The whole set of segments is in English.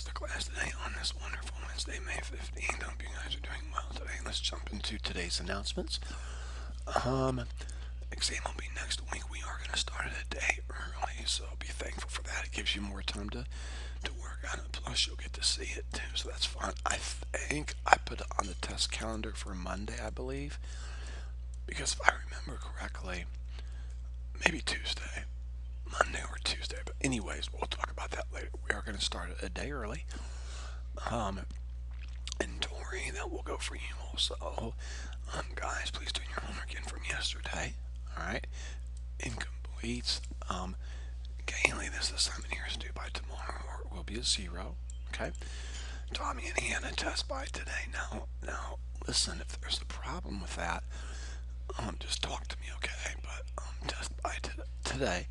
the class today on this wonderful Wednesday, May 15th. Hope you guys are doing well today. Let's jump into today's announcements. Um, Exam will be next week. We are going to start it a day early, so be thankful for that. It gives you more time to work on it. Plus, you'll get to see it too, so that's fun. I think I put it on the test calendar for Monday, I believe, because if I remember correctly, maybe Tuesday. Monday or Tuesday, but anyways, we'll talk about that later. We are going to start it a day early. Um, and Tori, that will go for you also. Guys, please do your homework in from yesterday. All right, incomplete. Kaylee, this assignment here is due by tomorrow, or it will be a 0. Okay. Tommy and Hannah test by today. Now, listen. If there's a problem with that, just talk to me, okay? But test by today.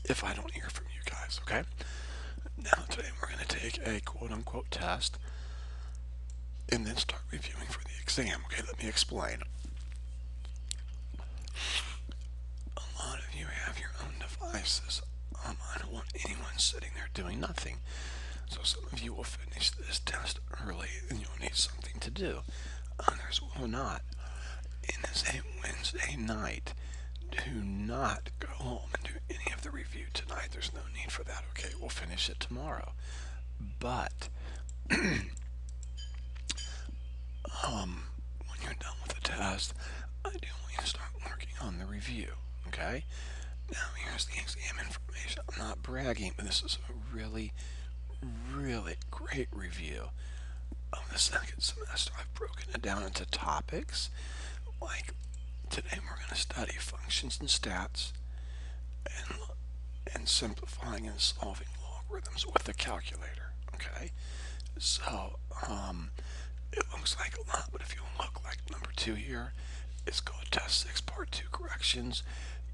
If I don't hear from you guys, okay? Now, today we're going to take a quote-unquote test and then start reviewing for the exam. Okay, let me explain. A lot of you have your own devices. I don't want anyone sitting there doing nothing. So some of you will finish this test early and you'll need something to do. Others will not. It is a Wednesday night. Do not go home and do any of the review tonight. There's no need for that. Okay, we'll finish it tomorrow. But when you're done with the test, I do want you to start working on the review. Okay. Now here's the exam information. I'm not bragging, but this is a really, really great review of the second semester. I've broken it down into topics like today we're going to study functions and stats and simplifying and solving logarithms with the calculator. Okay, so it looks like a lot, but if you look like number 2 here, it's called Test 6 Part 2 Corrections.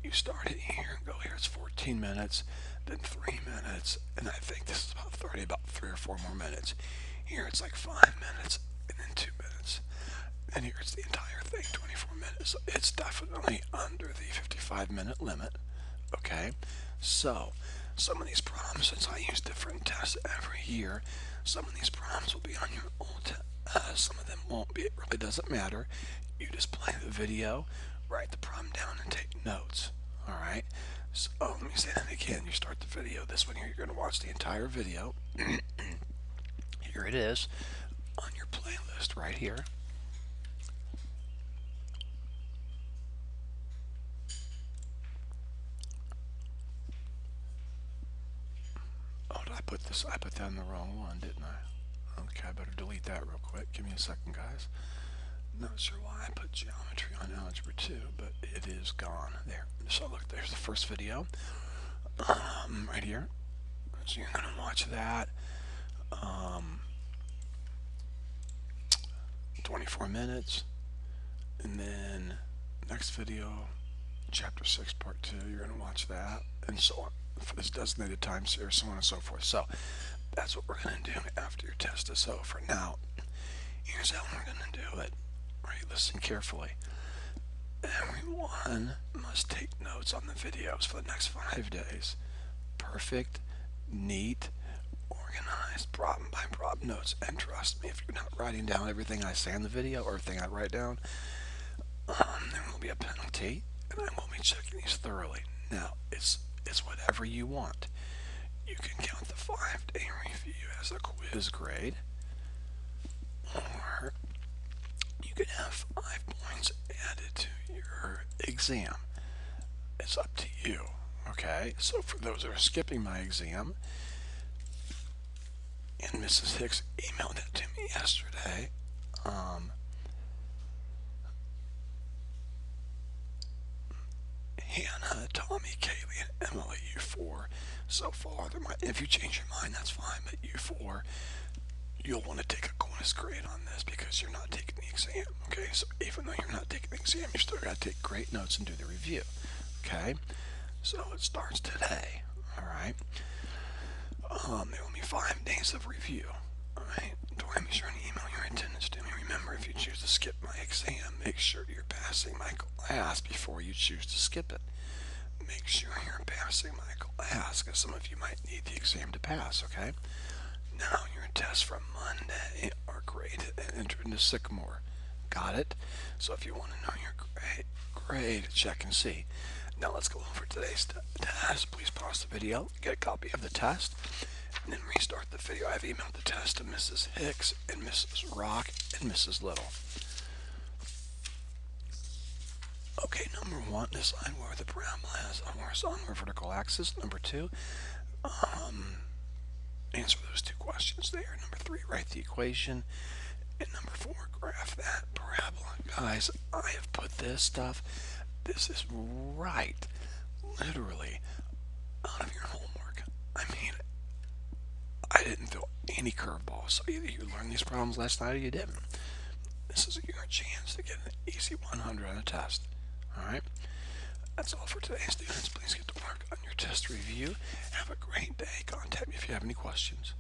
You start it here and go here. It's 14 minutes, then 3 minutes, and I think this is about 30, about 3 or 4 more minutes. Here it's like 5 minutes, and then 2 minutes. And here it's the entire thing, 24 minutes. So it's definitely under the 55-minute limit. Okay, so some of these problems, since I use different tests every year, some of these problems will be on your old test. Some of them won't be. It really doesn't matter. You just play the video, write the problem down, and take notes. All right. So let me say that again. You start the video. This one here, you're going to watch the entire video. Here it is on your playlist right here. Oh, did I put this? I put that in the wrong one, didn't I? Okay, I better delete that real quick. Give me a second, guys. Not sure why I put geometry on algebra 2, but it is gone. There. So look, there's the first video. Right here. So you're gonna watch that. 24 minutes. And then next video, chapter 6, part 2, you're gonna watch that, and so on. For this designated time series, so on and so forth. So that's what we're gonna do after your test is over. Now, here's how we're gonna do it. Right, listen carefully. Everyone must take notes on the videos for the next 5 days. Perfect, neat, organized, problem by problem notes. And trust me, if you're not writing down everything I say in the video or everything I write down, there will be a penalty, and I will be checking these thoroughly. Now, it's whatever you want. You can count the 5-day review as a quiz grade, or you can have 5 points added to your exam. It's up to you. Okay, so for those that are skipping my exam, and Mrs. Hicks emailed that to me yesterday, Hannah, Tommy, Kaylee, and Emily, you 4 so far. If you change your mind, that's fine, but you 4, you'll want to take a quiz grade on this because you're not taking the exam. Okay, so even though you're not taking the exam, you still got to take great notes and do the review. Okay, so it starts today. All right. There will be 5 days of review. All right. Don't be sure to email your attendance to me. Remember, if you choose to skip my exam, make sure you're passing my class before you choose to skip it. Make sure you're passing my class because some of you might need the exam to pass. Okay. Now your tests from Monday are graded and entered into Sycamore. Got it? So if you want to know your grade, check and see. Now let's go over today's test. Please pause the video, get a copy of the test, and then restart the video. I've emailed the test to Mrs. Hicks and Mrs. Rock and Mrs. Little. Okay, number one, decide where the parabola has a horizontal or vertical axis. Number two, answer those two questions there. Number three, write the equation. And number four, graph that parabola. Guys, I have put this stuff, this is right, literally, out of your homework. I mean, I didn't throw any curveballs. So either you learned these problems last night or you didn't. This is your chance to get an easy 100 on a test. Alright? That's all for today, students. Please get to work on your test review. Have a great day. Contact me if you have any questions.